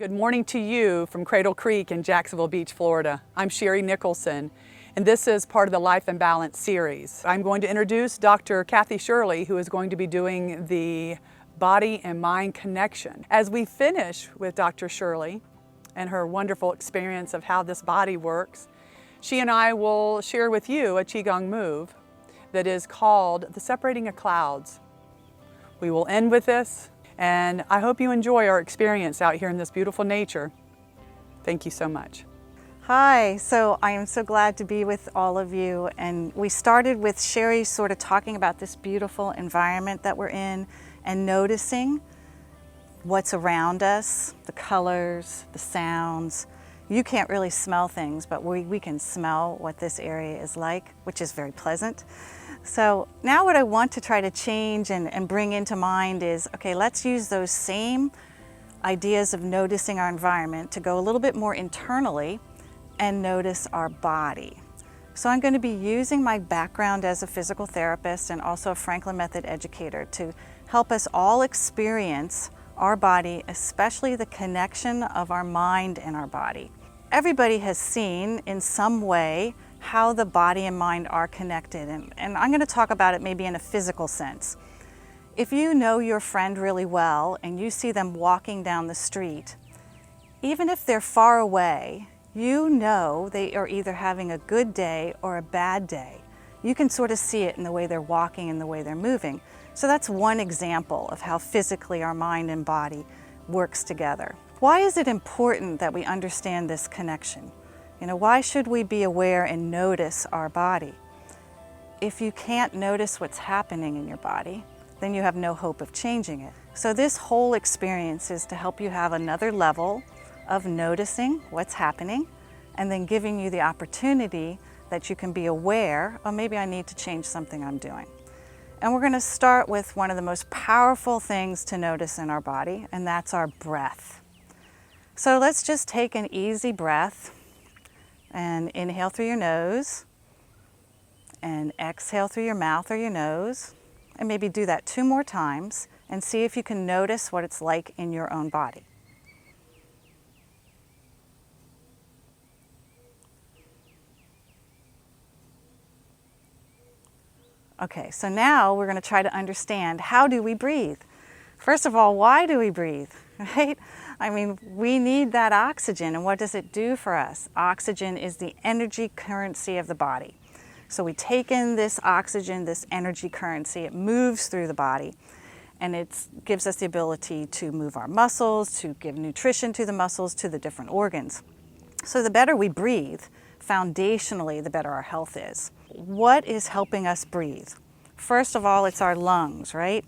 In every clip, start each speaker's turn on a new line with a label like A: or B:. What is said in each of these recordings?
A: Good morning to you from Cradle Creek in Jacksonville Beach, Florida. I'm Sherry Nicholson, and this is part of the Life in Balance series. I'm going to introduce Dr. Kathy Shirley, who is going to be doing the body and mind connection. As we finish with Dr. Shirley and her wonderful experience of how this body works, she and I will share with you a Qigong move that is called the Separating of Clouds. We will end with this, and I hope you enjoy our experience out here in this beautiful nature. Thank you so much.
B: Hi, so I am so glad to be with all of you. And we started with Sherry sort of talking about this beautiful environment that we're in and noticing what's around us, the colors, the sounds. You can't really smell things, but we can smell what this area is like, which is very pleasant. So now what I want to try to change and bring into mind is, okay, let's use those same ideas of noticing our environment to go a little bit more internally and notice our body. So I'm going to be using my background as a physical therapist and also a Franklin Method educator to help us all experience our body, especially the connection of our mind and our body. Everybody has seen in some way how the body and mind are connected, and I'm going to talk about it maybe in a physical sense. If you know your friend really well and you see them walking down the street, even if they're far away, you know they are either having a good day or a bad day. You can sort of see it in the way they're walking and the way they're moving. So that's one example of how physically our mind and body works together. Why is it important that we understand this connection? Why should we be aware and notice our body? If you can't notice what's happening in your body, then you have no hope of changing it. So this whole experience is to help you have another level of noticing what's happening and then giving you the opportunity that you can be aware, oh, maybe I need to change something I'm doing. And we're going to start with one of the most powerful things to notice in our body, and that's our breath. So let's just take an easy breath and inhale through your nose and exhale through your mouth or your nose, and maybe do that 2 more times and see if you can notice what it's like in your own body. Okay, so now we're going to try to understand, how do we breathe? First of all, why do we breathe, right? I mean, we need that oxygen, and what does it do for us? Oxygen is the energy currency of the body. So we take in this oxygen, this energy currency, it moves through the body, and it gives us the ability to move our muscles, to give nutrition to the muscles, to the different organs. So the better we breathe, foundationally, the better our health is. What is helping us breathe? First of all, it's our lungs, right?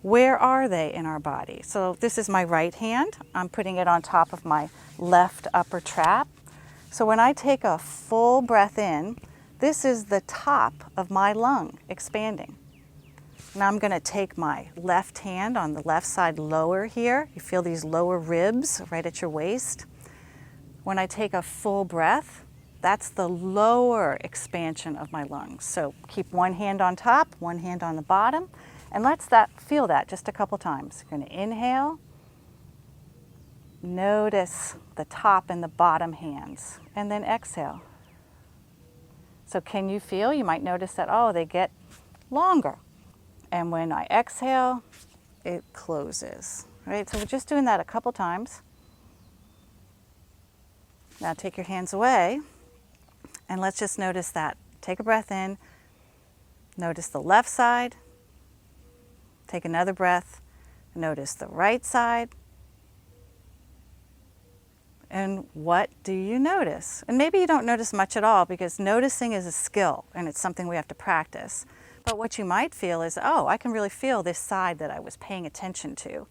B: Where are they in our body? So this is my right hand. I'm putting it on top of my left upper trap. So when I take a full breath in, this is the top of my lung expanding. Now I'm going to take my left hand on the left side lower here. You feel these lower ribs right at your waist. When I take a full breath, that's the lower expansion of my lungs. So keep one hand on top, one hand on the bottom, and let's feel that just a couple times. You're going to inhale. Notice the top and the bottom hands, and then exhale. So can you feel? You might notice that, oh, they get longer. And when I exhale, it closes. Right? So we're just doing that a couple times. Now take your hands away, and let's just notice that. Take a breath in. Notice the left side. Take another breath. Notice the right side. And what do you notice? And maybe you don't notice much at all, because noticing is a skill and it's something we have to practice. But what you might feel is, oh, I can really feel this side that I was paying attention to.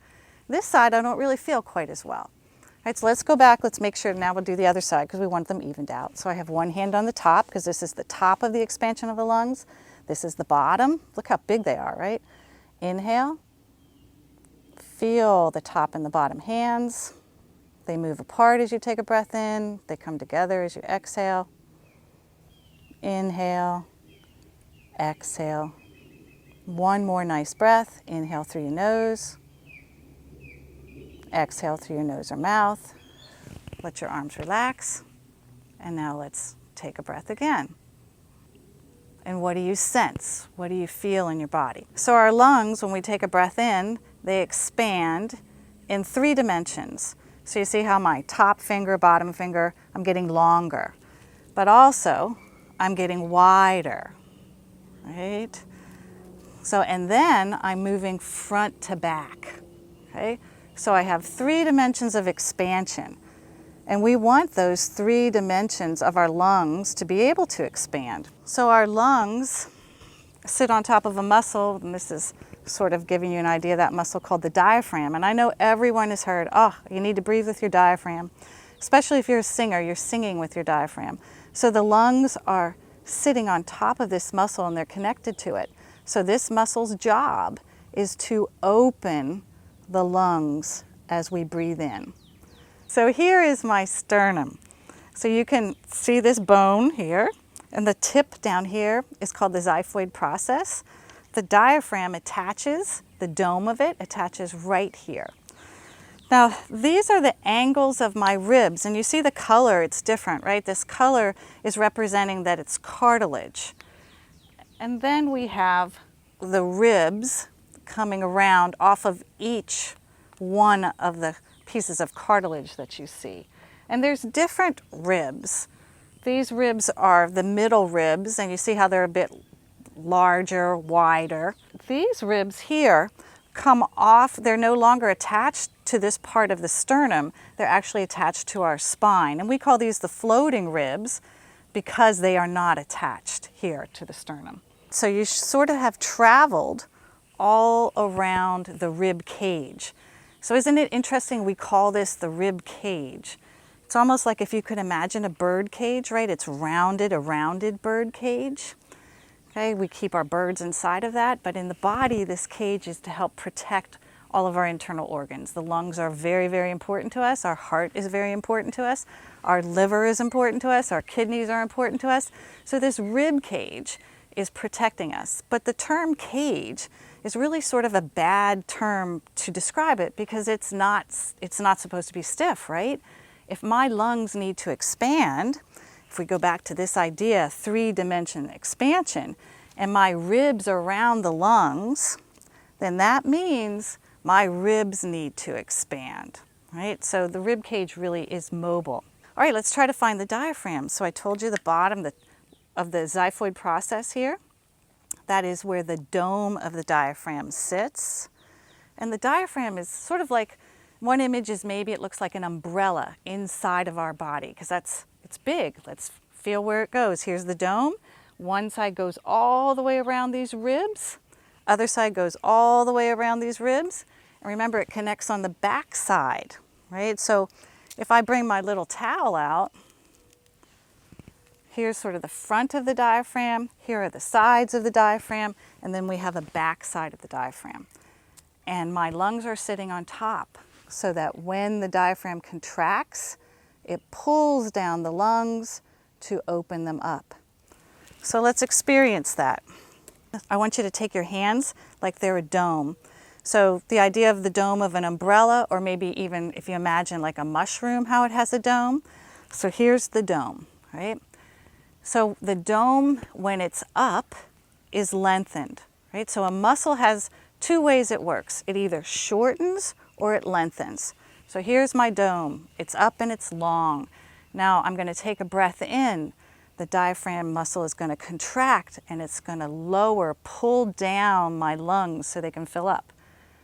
B: This side I don't really feel quite as well. All right, so let's go back. Let's make sure now we'll do the other side because we want them evened out. So I have one hand on the top because this is the top of the expansion of the lungs. This is the bottom. Look how big they are, right? Inhale. Feel the top and the bottom hands. They move apart as you take a breath in. They come together as you exhale. Inhale. Exhale. One more nice breath. Inhale through your nose. Exhale through your nose or mouth. Let your arms relax. And now let's take a breath again. And what do you sense? What do you feel in your body? So our lungs, when we take a breath in, they expand in 3 dimensions. So you see how my top finger, bottom finger, I'm getting longer. But also, I'm getting wider, right? So, and then I'm moving front to back, okay? So I have 3 dimensions of expansion. And we want those 3 dimensions of our lungs to be able to expand. So our lungs sit on top of a muscle, and this is sort of giving you an idea of that muscle called the diaphragm. And I know everyone has heard, oh, you need to breathe with your diaphragm. Especially if you're a singer, you're singing with your diaphragm. So the lungs are sitting on top of this muscle and they're connected to it. So this muscle's job is to open the lungs as we breathe in. So here is my sternum. So you can see this bone here, and the tip down here is called the xiphoid process. The diaphragm attaches, the dome of it attaches right here. Now, these are the angles of my ribs, and you see the color, it's different, right? This color is representing that it's cartilage. And then we have the ribs coming around off of each one of the pieces of cartilage that you see. And there's different ribs. These ribs are the middle ribs, and you see how they're a bit larger, wider. These ribs here come off, they're no longer attached to this part of the sternum, they're actually attached to our spine. And we call these the floating ribs because they are not attached here to the sternum. So you sort of have traveled all around the rib cage. So isn't it interesting we call this the rib cage? It's almost like if you could imagine a bird cage, right? It's rounded, a rounded bird cage. Okay, we keep our birds inside of that, but in the body, this cage is to help protect all of our internal organs. The lungs are very, very important to us. Our heart is very important to us. Our liver is important to us. Our kidneys are important to us. So this rib cage is protecting us. But the term cage is really sort of a bad term to describe it because it's not supposed to be stiff, right? If my lungs need to expand, if we go back to this idea, 3-dimension expansion, and my ribs are around the lungs, then that means my ribs need to expand, right? So the rib cage really is mobile. All right, let's try to find the diaphragm. So I told you the bottom of the xiphoid process here. That is where the dome of the diaphragm sits. And the diaphragm is sort of like, one image is maybe it looks like an umbrella inside of our body because it's big. Let's feel where it goes. Here's the dome. One side goes all the way around these ribs. Other side goes all the way around these ribs. And remember, it connects on the back side, right? So if I bring my little towel out, here's sort of the front of the diaphragm, here are the sides of the diaphragm, and then we have a back side of the diaphragm. And my lungs are sitting on top so that when the diaphragm contracts, it pulls down the lungs to open them up. So let's experience that. I want you to take your hands like they're a dome. So the idea of the dome of an umbrella, or maybe even if you imagine like a mushroom, how it has a dome. So here's the dome, right? So the dome, when it's up, is lengthened, right? So a muscle has 2 ways it works. It either shortens or it lengthens. So here's my dome. It's up and it's long. Now I'm going to take a breath in. The diaphragm muscle is going to contract and it's going to lower, pull down my lungs so they can fill up.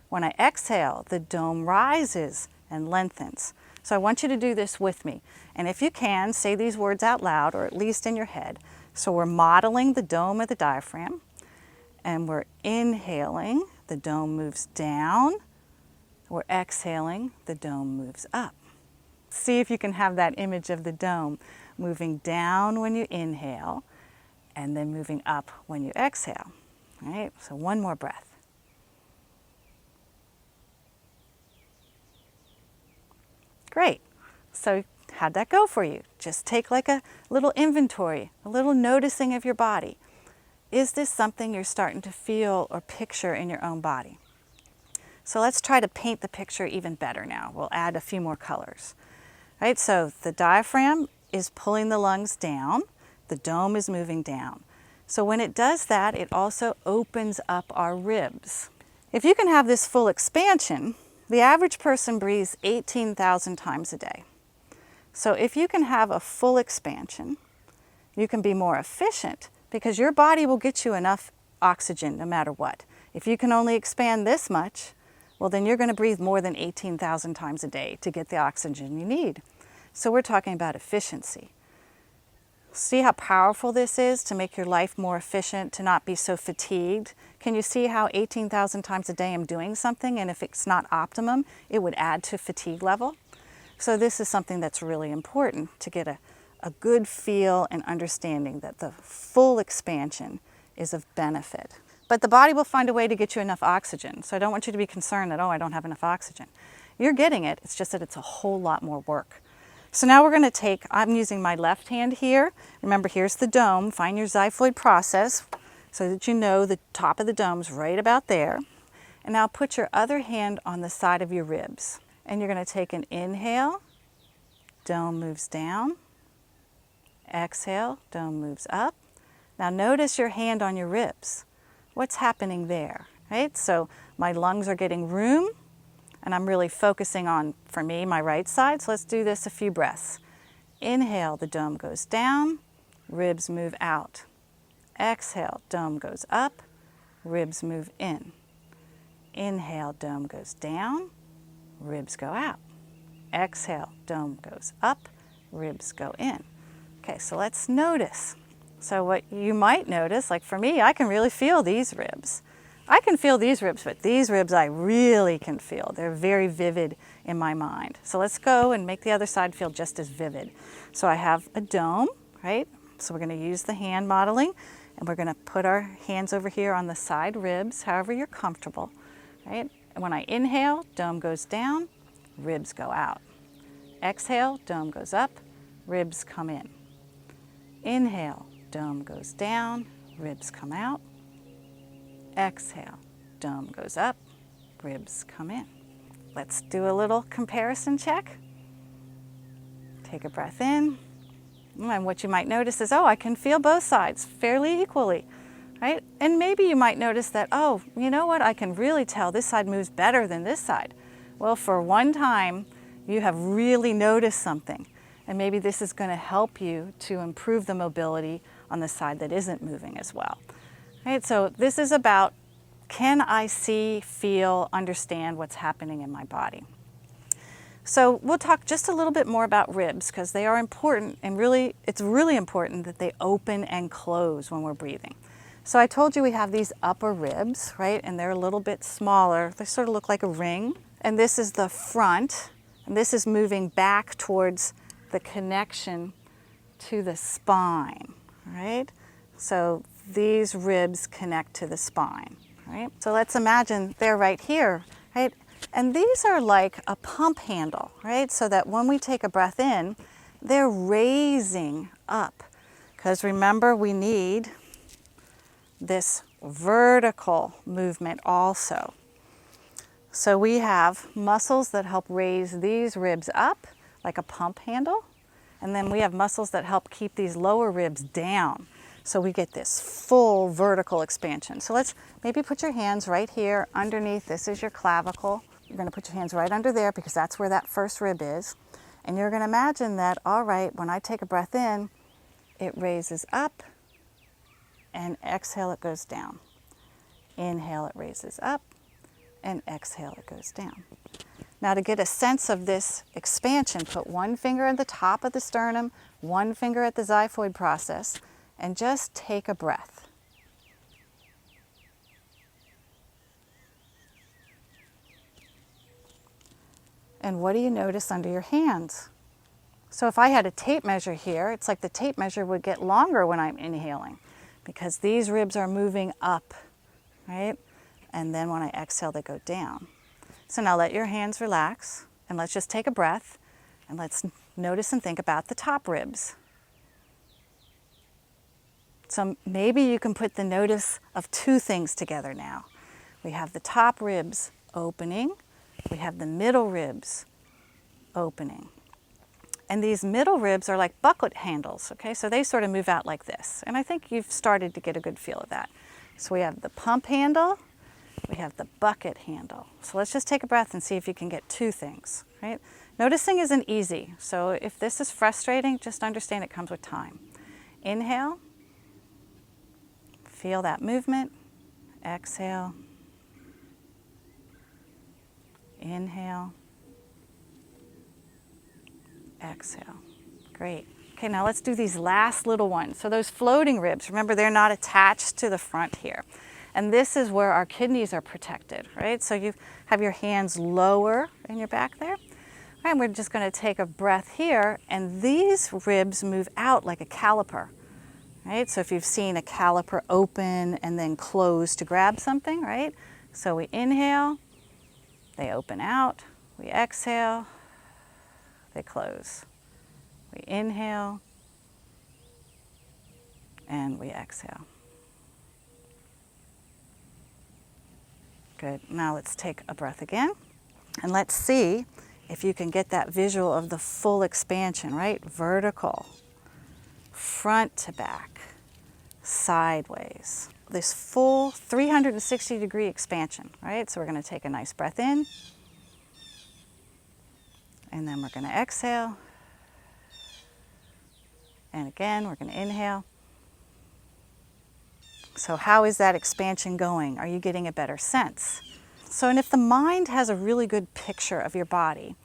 B: When I exhale, the dome rises and lengthens. So I want you to do this with me. And if you can, say these words out loud or at least in your head. So we're modeling the dome of the diaphragm and we're inhaling, the dome moves down. We're exhaling, the dome moves up. See if you can have that image of the dome moving down when you inhale and then moving up when you exhale. All right, so one more breath. Great. So how'd that go for you? Just take like a little inventory, a little noticing of your body. Is this something you're starting to feel or picture in your own body? So let's try to paint the picture even better now. We'll add a few more colors. right? So the diaphragm is pulling the lungs down, the dome is moving down. So when it does that, it also opens up our ribs. If you can have this full expansion, the average person breathes 18,000 times a day. So if you can have a full expansion, you can be more efficient because your body will get you enough oxygen no matter what. If you can only expand this much, well, then you're going to breathe more than 18,000 times a day to get the oxygen you need. So we're talking about efficiency. See how powerful this is to make your life more efficient, to not be so fatigued? Can you see how 18,000 times a day I'm doing something, and if it's not optimum, it would add to fatigue level? So this is something that's really important to get a good feel and understanding that the full expansion is of benefit. But the body will find a way to get you enough oxygen. So I don't want you to be concerned that, oh, I don't have enough oxygen. You're getting it, it's just that it's a whole lot more work. So now we're going to take, I'm using my left hand here. Remember, here's the dome. Find your xiphoid process so that you know the top of the dome's right about there. And now put your other hand on the side of your ribs. And you're going to take an inhale, dome moves down. Exhale, dome moves up. Now notice your hand on your ribs. What's happening there, right? So my lungs are getting room, and I'm really focusing on, for me, my right side. So let's do this a few breaths. Inhale, the dome goes down, ribs move out. Exhale, dome goes up, ribs move in. Inhale, dome goes down, ribs go out. Exhale, dome goes up, ribs go in. Okay, so let's notice. So what you might notice, like for me, I can really feel these ribs. I can feel these ribs, but these ribs I really can feel. They're very vivid in my mind. So let's go and make the other side feel just as vivid. So I have a dome, right? So we're going to use the hand modeling, and we're going to put our hands over here on the side ribs, however you're comfortable, right? And when I inhale, dome goes down, ribs go out. Exhale, dome goes up, ribs come in. Inhale, dome goes down, ribs come out. Exhale, dome goes up, ribs come in. Let's do a little comparison check. Take a breath in. And what you might notice is, oh, I can feel both sides fairly equally, right? And maybe you might notice that, oh, you know what? I can really tell this side moves better than this side. Well, for one time, you have really noticed something. And maybe this is going to help you to improve the mobility on the side that isn't moving as well. Right? So this is about, can I see, feel, understand what's happening in my body? So we'll talk just a little bit more about ribs because they are important, and really, it's really important that they open and close when we're breathing. So I told you we have these upper ribs, right? And they're a little bit smaller. They sort of look like a ring. And this is the front, and this is moving back towards the connection to the spine, right? So these ribs connect to the spine, right? So let's imagine they're right here, right? And these are like a pump handle, right? So that when we take a breath in, they're raising up. Because remember, we need this vertical movement also. So we have muscles that help raise these ribs up, like a pump handle. And then we have muscles that help keep these lower ribs down. So we get this full vertical expansion. So let's maybe put your hands right here underneath. This is your clavicle. You're going to put your hands right under there because that's where that first rib is. And you're going to imagine that, all right, when I take a breath in, it raises up, and exhale, it goes down. Inhale, it raises up, and exhale, it goes down. Now to get a sense of this expansion, put one finger at the top of the sternum, one finger at the xiphoid process, and just take a breath. And what do you notice under your hands? So if I had a tape measure here, it's like the tape measure would get longer when I'm inhaling because these ribs are moving up, right? And then when I exhale, they go down. So now let your hands relax, and let's just take a breath, and let's notice and think about the top ribs. So maybe you can put the notice of two things together now. We have the top ribs opening, we have the middle ribs opening. And these middle ribs are like bucket handles, okay? So they sort of move out like this. And I think you've started to get a good feel of that. So we have the pump handle, we have the bucket handle. So let's just take a breath and see if you can get two things, right? Noticing isn't easy. So if this is frustrating, just understand it comes with time. Inhale, feel that movement. Exhale, inhale, exhale. Great. Okay, now let's do these last little ones. So those floating ribs, remember they're not attached to the front here. And this is where our kidneys are protected, right? So you have your hands lower in your back there. All right, we're just going to take a breath here, and these ribs move out like a caliper, right? So if you've seen a caliper open and then close to grab something, right? So we inhale, they open out, we exhale, they close. We inhale, and we exhale. Good. Now let's take a breath again, and let's see if you can get that visual of the full expansion, right? Vertical, front to back, sideways. This full 360-degree expansion, right? So we're going to take a nice breath in, and then we're going to exhale. And again, we're going to inhale. So how is that expansion going? Are you getting a better sense? So, and if the mind has a really good picture of your body,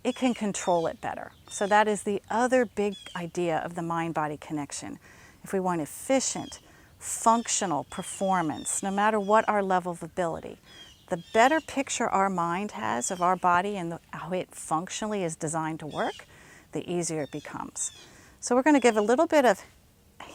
B: it can control it better. So that is the other big idea of the mind-body connection. If we want efficient, functional performance, no matter what our level of ability, the better picture our mind has of our body and how it functionally is designed to work, the easier it becomes. So we're going to give a little bit of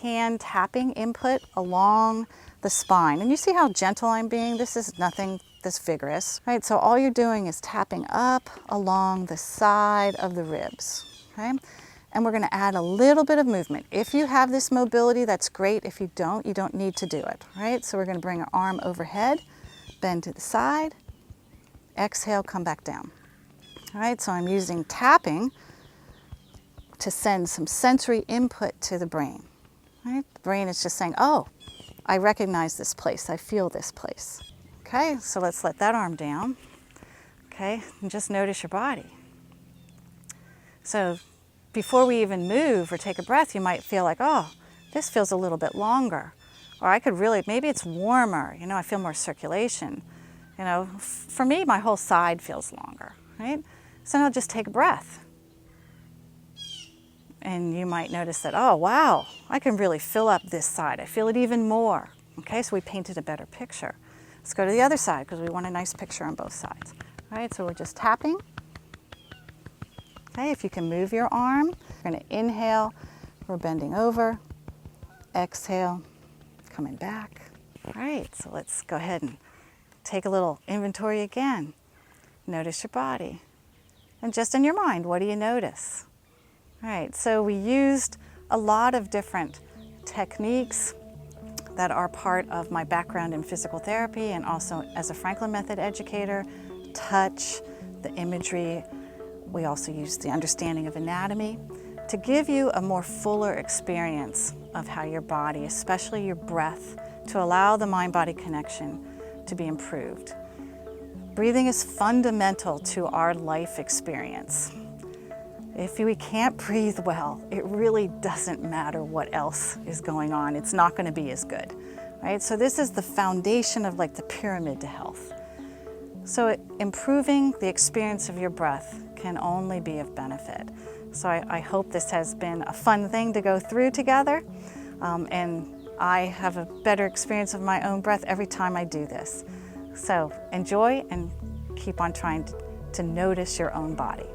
B: hand tapping input along the spine. And you see how gentle I'm being? This is nothing this vigorous, right? So all you're doing is tapping up along the side of the ribs, okay? And we're going to add a little bit of movement. If you have this mobility, that's great. If you don't need to do it, right? So we're going to bring our arm overhead, bend to the side, exhale, come back down. All right, so I'm using tapping to send some sensory input to the brain. Right? The brain is just saying, oh, I recognize this place, I feel this place. Okay, so let's let that arm down. Okay, and just notice your body. So before we even move or take a breath, you might feel like, oh, this feels a little bit longer. Or I could really, maybe it's warmer, I feel more circulation. For me, my whole side feels longer, right? So now just take a breath. And you might notice that, oh, wow, I can really fill up this side. I feel it even more. Okay, so we painted a better picture. Let's go to the other side because we want a nice picture on both sides. All right, so we're just tapping. Okay, if you can move your arm, we're going to inhale, we're bending over, exhale, coming back. All right, so let's go ahead and take a little inventory again. Notice your body. And just in your mind, what do you notice? All right, so we used a lot of different techniques that are part of my background in physical therapy and also as a Franklin Method educator, touch, the imagery. We also used the understanding of anatomy to give you a more fuller experience of how your body, especially your breath, to allow the mind-body connection to be improved. Breathing is fundamental to our life experience. If we can't breathe well, it really doesn't matter what else is going on. It's not going to be as good, right? So this is the foundation of like the pyramid to health. So improving the experience of your breath can only be of benefit. So I hope this has been a fun thing to go through together. And I have a better experience of my own breath every time I do this. So enjoy and keep on trying to notice your own body.